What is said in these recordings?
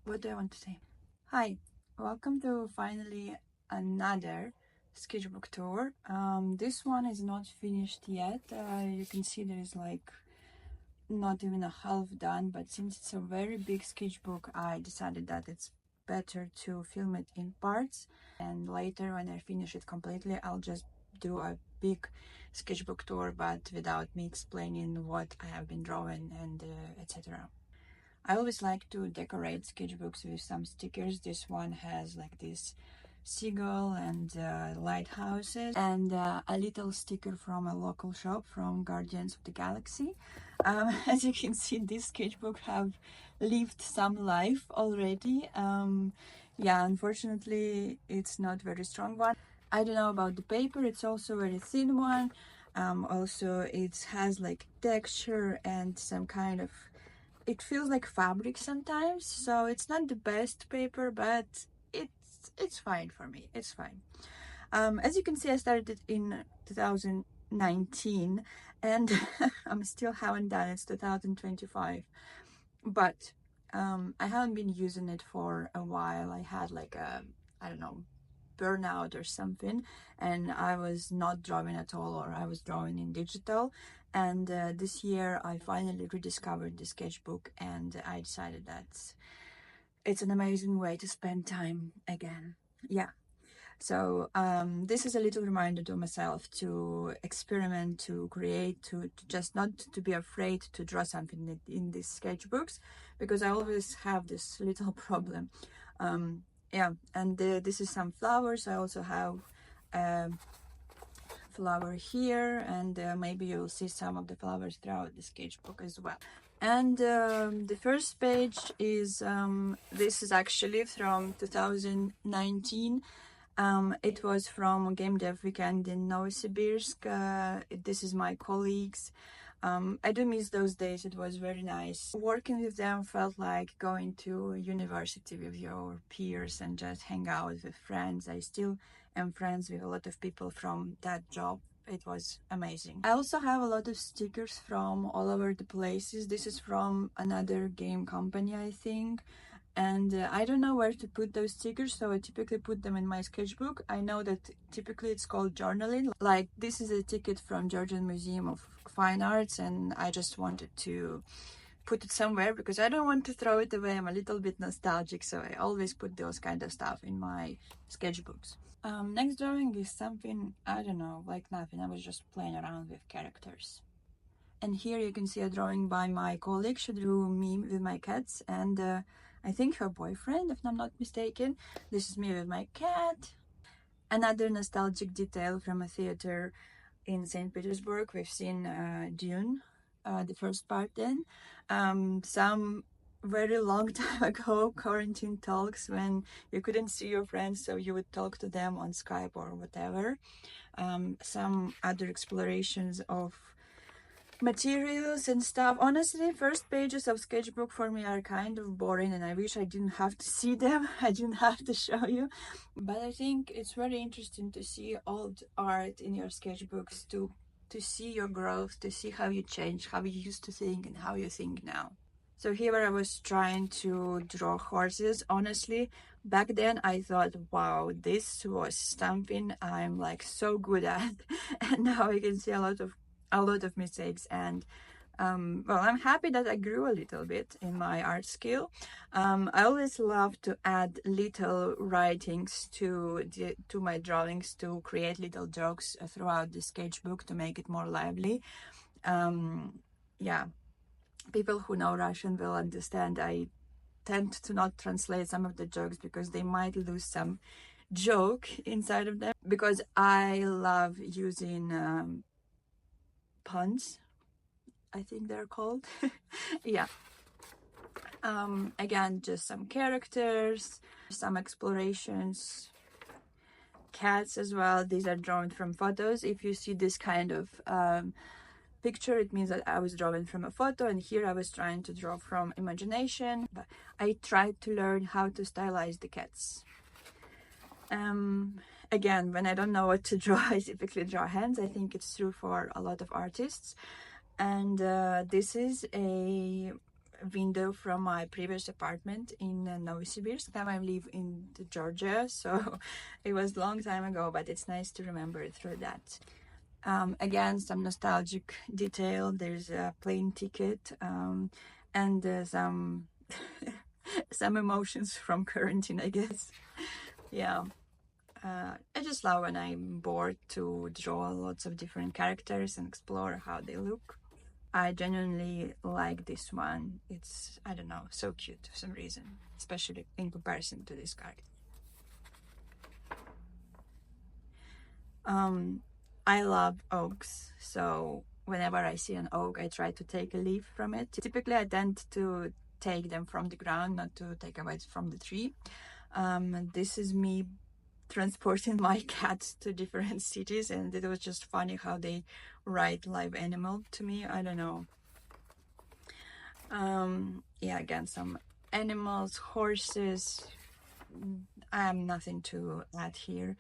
what do I want to say? Hi, welcome to finally another sketchbook tour. This one is not finished yet. You can see there is like not even a half done, but since it's a very big sketchbook, I decided that it's better to film it in parts, and later when I finish it completely, I'll just do a big sketchbook tour, but without me explaining what I have been drawing and etc. I always like to decorate sketchbooks with some stickers. This one has like this seagull and lighthouses, and a little sticker from a local shop from Guardians of the Galaxy. As you can see, this sketchbook have lived some life already. Yeah, unfortunately it's not very strong one. I don't know about the paper, it's also very thin one. Also it has like texture and some kind of, it feels like fabric sometimes, so it's not the best paper, but it's fine for me. It's fine. As you can see, I started in 2019 and I'm still haven't done it. It's 2025, but I haven't been using it for a while. I had like a, I don't know, burnout or something, and I was not drawing at all, or I was drawing in digital. And this year I finally rediscovered the sketchbook, and I decided that it's an amazing way to spend time again. Yeah, so this is a little reminder to myself to experiment, to create, to just not to be afraid to draw something in these sketchbooks, because I always have this little problem. Yeah, and this is some flowers. I also have a flower here, and maybe you'll see some of the flowers throughout the sketchbook as well. And the first page is, this is actually from 2019. It was from Game Dev Weekend in Novosibirsk. This is my colleagues. I do miss those days. It was very nice. Working with them felt like going to university with your peers and just hang out with friends. I still am friends with a lot of people from that job. It was amazing. I also have a lot of stickers from all over the places. This is from another game company, I think. And I don't know where to put those stickers, so I typically put them in my sketchbook. I know that typically it's called journaling. Like, this is a ticket from Georgian Museum of Fine Arts, and I just wanted to put it somewhere because I don't want to throw it away. I'm a little bit nostalgic, so I always put those kind of stuff in my sketchbooks. Next drawing is something, I don't know, like nothing. I was just playing around with characters. And here you can see a drawing by my colleague. She drew me with my cats, and I think her boyfriend, if I'm not mistaken. This is me with my cat. Another nostalgic detail from a theater in St. Petersburg. We've seen Dune, the first part then. Some very long time ago, quarantine talks when you couldn't see your friends, so you would talk to them on Skype or whatever. Some other explorations of materials and stuff. Honestly, first pages of sketchbook for me are kind of boring, and I wish I didn't have to see them. I didn't have to show you, but I think it's very interesting to see old art in your sketchbooks, to see your growth, to see how you change, how you used to think and how you think now. So here I was trying to draw horses. Honestly, back then I thought, wow, this was something I'm like so good at. And now I can see a lot of mistakes, and well, I'm happy that I grew a little bit in my art skill. I always love to add little writings to my drawings, to create little jokes throughout the sketchbook to make it more lively. Yeah, people who know Russian will understand I tend to not translate some of the jokes because they might lose some joke inside of them, because I love using puns, I think they're called. Yeah. Again, just some characters, some explorations, cats as well. These are drawn from photos. If you see this kind of picture, it means that I was drawing from a photo, and here I was trying to draw from imagination. But I tried to learn how to stylize the cats. Again, when I don't know what to draw, I typically draw hands. I think it's true for a lot of artists. And this is a window from my previous apartment in Novosibirsk. Now I live in Georgia, so it was a long time ago, but it's nice to remember it through that. Again, some nostalgic detail. There's a plane ticket, and some some emotions from quarantine, I guess. Yeah. I just love when I'm bored to draw lots of different characters and explore how they look. I genuinely like this one. It's, I don't know, so cute for some reason, especially in comparison to this character. I love oaks, so whenever I see an oak, I try to take a leaf from it. Typically, I tend to take them from the ground, not to take away from the tree. This is me transporting my cats to different cities, and it was just funny how they write live animal to me. I don't know. Yeah, again, some animals, horses. I have nothing to add here.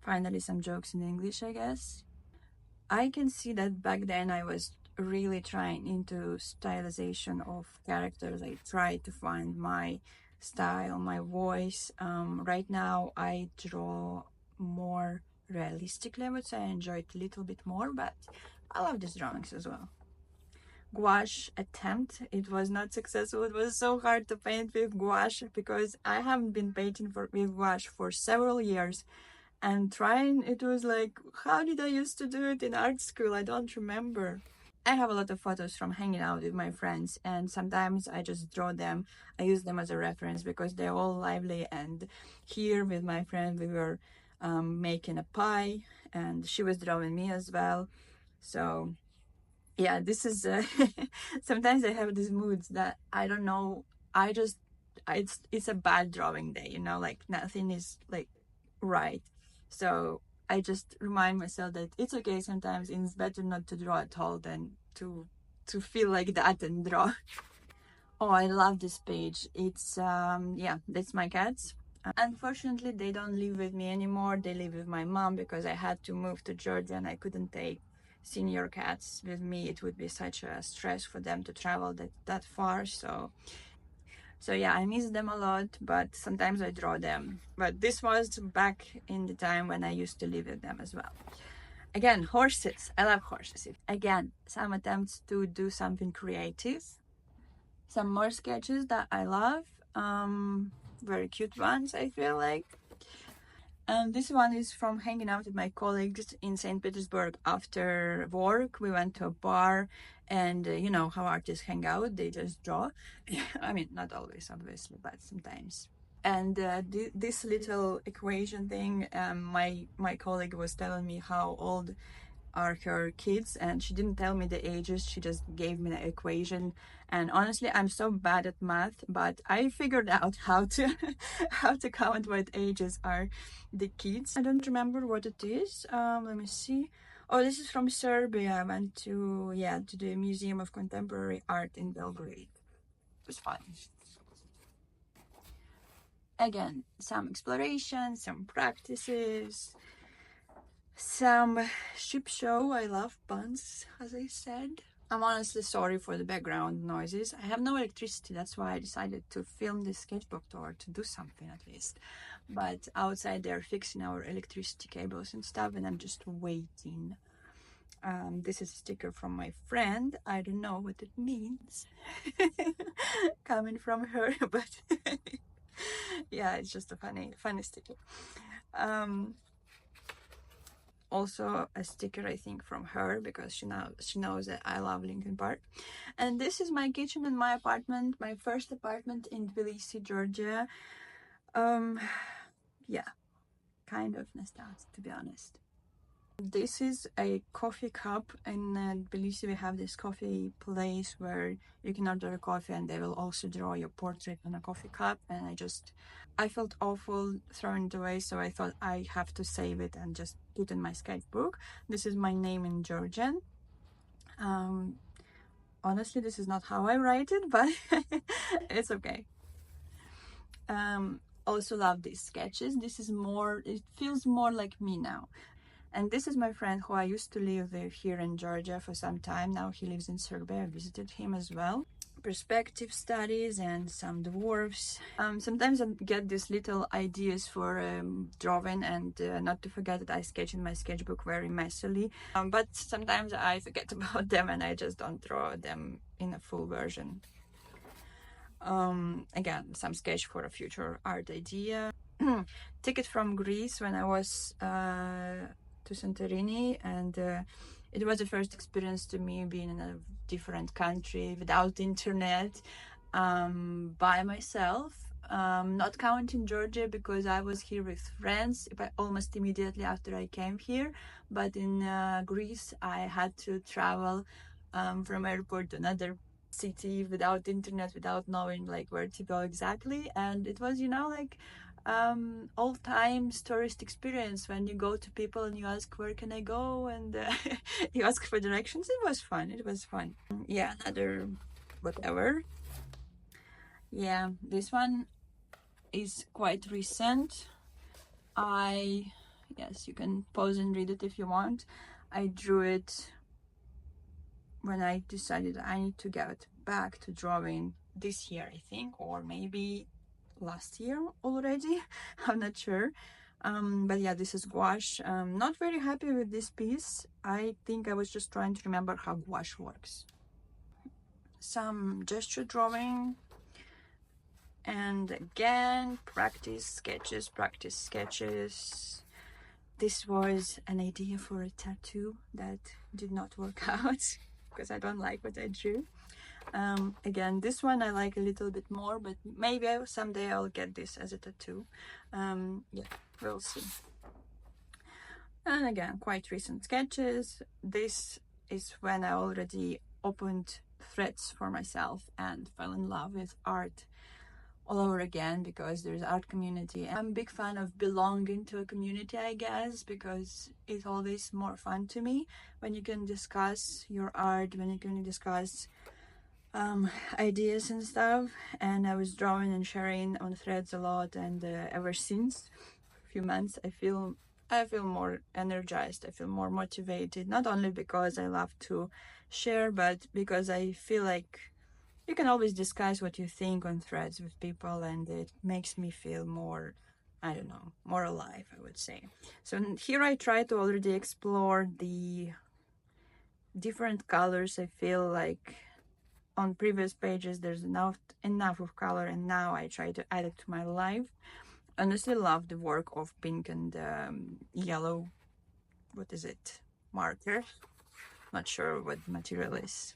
Finally, some jokes in English, I guess. I can see that back then I was really trying into stylization of characters. I tried to find my style, my voice. Right now I draw more realistically, I would say. I enjoy it a little bit more, but I love these drawings as well. Gouache attempt, it was not successful. It was so hard to paint with gouache because I haven't been painting with gouache for several years, and trying, it was like, how did I used to do it in art school? I don't remember. I have a lot of photos from hanging out with my friends, and sometimes I just draw them. I use them as a reference because they're all lively. And here with my friend, we were making a pie, and she was drawing me as well. So yeah, this is sometimes I have these moods that I don't know. I just it's a bad drawing day, you know, like nothing is like right. So I just remind myself that it's okay sometimes. It's better not to draw at all than to feel like that and draw. Oh, I love this page. It's yeah, that's my cats. Unfortunately, they don't live with me anymore. They live with my mom because I had to move to Georgia and I couldn't take senior cats with me. It would be such a stress for them to travel that far. So yeah, I miss them a lot, but sometimes I draw them. But this was back in the time when I used to live with them as well. Again, horses. I love horses. Again, some attempts to do something creative. Some more sketches that I love. Very cute ones, I feel like. And this one is from hanging out with my colleagues in St. Petersburg after work. We went to a bar, and you know how artists hang out, they just draw. I mean, not always, obviously, but sometimes. And this little equation thing, my colleague was telling me how old are her kids, and she didn't tell me the ages. She just gave me the equation, and honestly I'm so bad at math, but I figured out how to how to count what ages are the kids. I don't remember what it is. Let me see. Oh, this is from Serbia. I went to, yeah, to the Museum of Contemporary Art in Belgrade. It was fun. Again, some exploration, some practices, some ship show. I love puns, as I said. I'm honestly sorry for the background noises. I have no electricity, that's why I decided to film this sketchbook tour, to do something at least. But outside they're fixing our electricity cables and stuff, and I'm just waiting. This is a sticker from my friend. I don't know what it means. Coming from her, but yeah, it's just a funny sticker. Also a sticker, I think, from her, because she knows that I love Linkin Park. And this is my kitchen in my apartment, my first apartment in Tbilisi, Georgia. Yeah, kind of nostalgic, to be honest. This is a coffee cup. In Tbilisi we have this coffee place where you can order a coffee and they will also draw your portrait on a coffee cup, and I felt awful throwing it away, so I thought I have to save it and just put in my sketchbook. This is my name in Georgian. Honestly, this is not how I write it, but it's okay. Also love these sketches. This is more, it feels more like me now. And this is my friend who I used to live here in Georgia for some time. Now he lives in Serbia. I visited him as well. perspective studies and some dwarfs. Sometimes I get these little ideas for drawing, and not to forget that I sketch in my sketchbook very messily. But sometimes I forget about them and I just don't draw them in a full version. Again, some sketch for a future art idea. Ticket from Greece when I was to Santorini, and it was the first experience to me being in a different country without internet, by myself. Not counting Georgia because I was here with friends almost immediately after I came here, but in Greece I had to travel from airport to another city without internet, without knowing like where to go exactly. And it was, like old times tourist experience when you go to people and you ask where can I go, and you ask for directions. It was fun. Yeah, another whatever. Yeah, this one is quite recent. Yes, you can pause and read it if you want. I drew it when I decided I need to get back to drawing this year, I think, or maybe last year already. I'm not sure. But yeah, this is gouache. Not very happy with this piece. I think I was just trying to remember how gouache works. Some gesture drawing, and again practice sketches. This was an idea for a tattoo that did not work out because I don't like what I drew. Again, this one I like a little bit more, but maybe someday I'll get this as a tattoo. Yeah, we'll see. And again, quite recent sketches. This is when I already opened threads for myself and fell in love with art all over again, because there's art community. I'm a big fan of belonging to a community, I guess, because it's always more fun to me when you can discuss your art, when you can discuss ideas and stuff. And I was drawing and sharing on threads a lot, and ever since a few months I feel more energized, I feel more motivated, not only because I love to share, but because I feel like you can always discuss what you think on threads with people, and it makes me feel more, I don't know, more alive, I would say. So here I try to already explore the different colors. I feel like on previous pages there's enough of color, and now I try to add it to my life. Honestly love the work of pink and yellow, what is it, marker, not sure what the material is.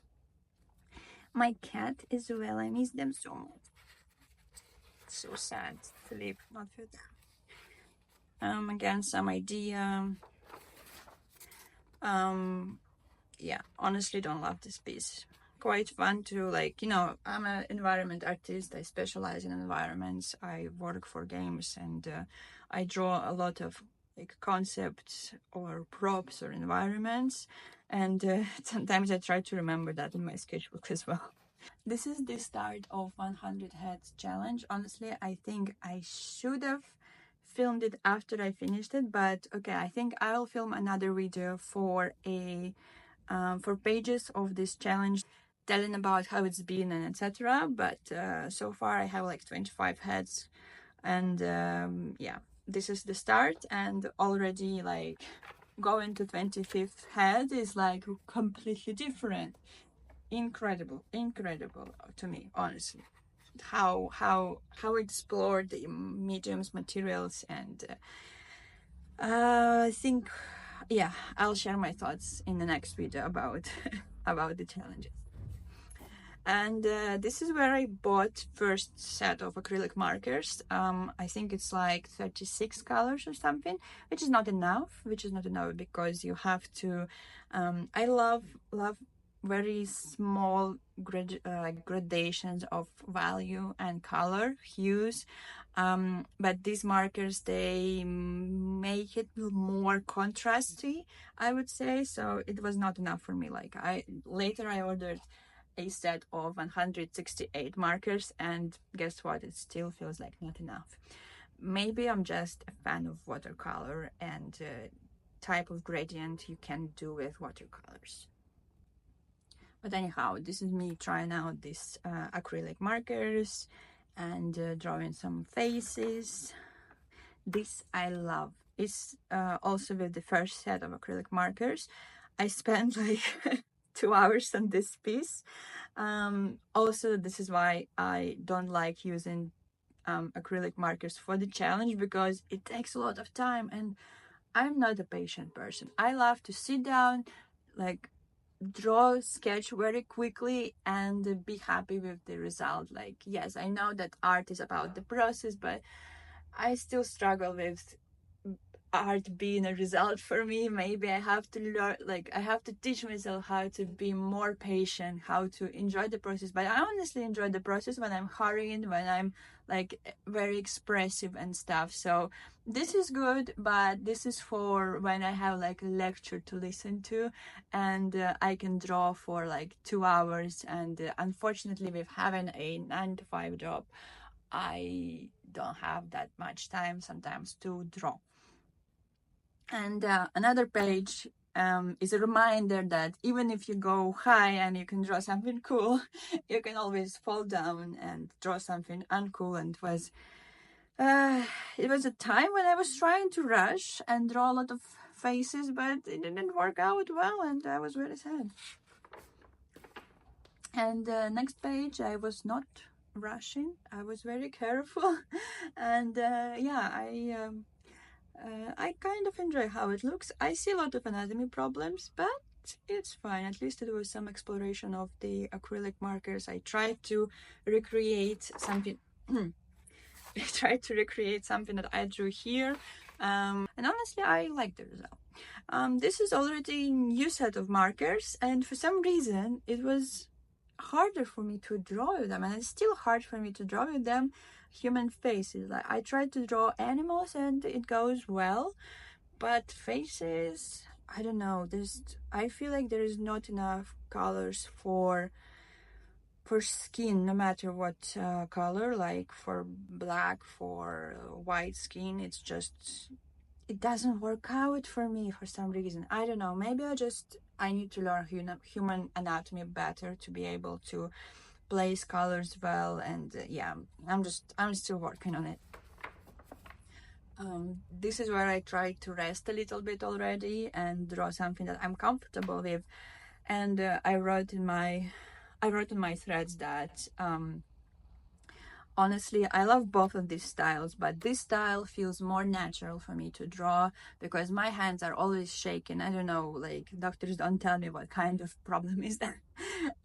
My cat as well, I miss them so much. So sad to leave, not with them. Again, some idea. Yeah, honestly don't love this piece. Quite fun to, like, I'm an environment artist. I specialize in environments. I work for games, and I draw a lot of like concepts or props or environments, and sometimes I try to remember that in my sketchbook as well. This is the start of 100 heads challenge. Honestly, I think I should have filmed it after I finished it, but okay, I think I'll film another video for for pages of this challenge, telling about how it's been and etc. But so far I have like 25 heads, and yeah, this is the start, and already like going to 25th head is like completely different. Incredible to me, honestly, how explored the mediums, materials, and I think, yeah, I'll share my thoughts in the next video about about the challenges. And this is where I bought first set of acrylic markers. I think it's like 36 colors or something, which is not enough, because you have to I love very small gradations of value and color hues, but these markers, they make it more contrasty, I would say. So it was not enough for me. Like, I ordered a set of 168 markers, and guess what, it still feels like not enough. Maybe I'm just a fan of watercolor and type of gradient you can do with watercolors. But anyhow, this is me trying out these acrylic markers and drawing some faces. This I love. It's also with the first set of acrylic markers. I spent like 2 hours on this piece. Also, this is why I don't like using acrylic markers for the challenge, because it takes a lot of time and I'm not a patient person. I love to sit down, like draw, sketch very quickly and be happy with the result. Like, yes, I know that art is about the process, but I still struggle with art being a result for me. Maybe I have to learn, like I have to teach myself how to be more patient, how to enjoy the process. But I honestly enjoy the process when I'm hurrying, when I'm like very expressive and stuff. So this is good, but this is for when I have like a lecture to listen to, and I can draw for like 2 hours. And unfortunately, with having a 9 to 5 job, I don't have that much time sometimes to draw. And another page is a reminder that even if you go high and you can draw something cool, you can always fall down and draw something uncool. And it was a time when I was trying to rush and draw a lot of faces, but it didn't work out well, and I was very sad. And next page, I was not rushing. I was very careful, and yeah, I kind of enjoy how it looks. I see a lot of anatomy problems, but it's fine. At least it was some exploration of the acrylic markers. I tried to recreate something. I tried to recreate something that I drew here, and honestly, I like the result. This is already a new set of markers, and for some reason, it was harder for me to draw with them, and it's still hard for me to draw with them human faces. Like I tried to draw animals and it goes well, but faces, I don't know, I feel like there is not enough colors for skin, no matter what color. Like for black, for white skin, it doesn't work out for me for some reason. I don't know, maybe I need to learn human anatomy better to be able to place colors well. And yeah, I'm still working on it. This is where I try to rest a little bit already and draw something that I'm comfortable with. And I wrote in my threads that honestly, I love both of these styles, but this style feels more natural for me to draw because my hands are always shaking. I don't know, like doctors don't tell me what kind of problem is that.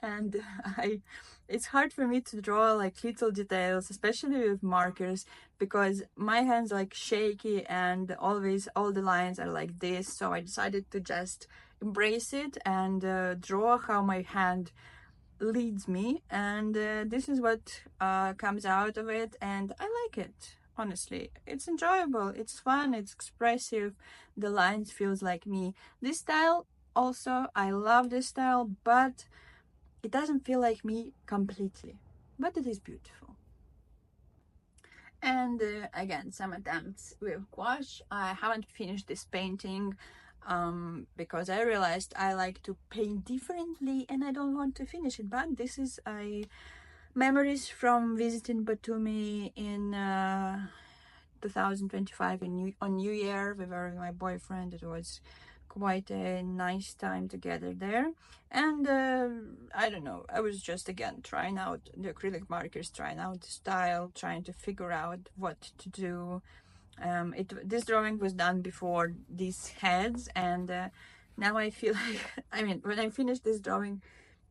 And it's hard for me to draw like little details, especially with markers, because my hands like shaky and always all the lines are like this. So I decided to just embrace it and draw how my hand leads me, and this is what comes out of it, and I like it. Honestly, it's enjoyable, it's fun, it's expressive, the lines feels like me. This style also, I love this style, but it doesn't feel like me completely, but it is beautiful. And again, some attempts with gouache. I haven't finished this painting because I realized I like to paint differently and I don't want to finish it. But this is memories from visiting Batumi in 2025 on New Year. We were with my boyfriend. It was quite a nice time together there. And I don't know, I was just again trying out the acrylic markers, trying out the style, trying to figure out what to do. This drawing was done before these heads, and now I feel like I mean, when I finished this drawing,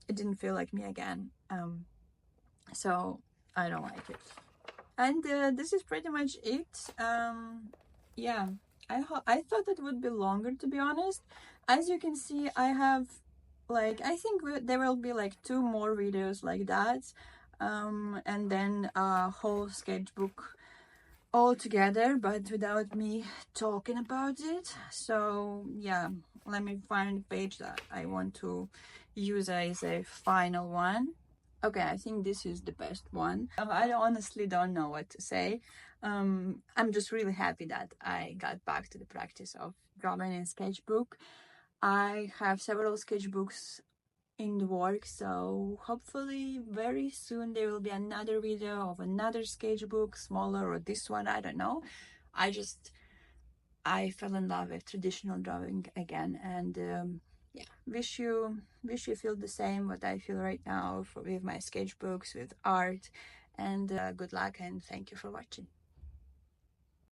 it didn't feel like me again. So I don't like it. And this is pretty much it. Yeah, I thought it would be longer, to be honest. As you can see, I have like, I think there will be like 2 more videos like that, and then a whole sketchbook all together, but without me talking about it. So yeah, let me find the page that I want to use as a final one. Okay, I think this is the best one. I honestly don't know what to say. I'm just really happy that I got back to the practice of drawing in sketchbook. I have several sketchbooks in the work. So hopefully very soon there will be another video of another sketchbook, smaller, or this one, I don't know. I fell in love with traditional drawing again, and yeah, wish you feel the same what I feel right now with my sketchbooks, with art. And good luck, and thank you for watching.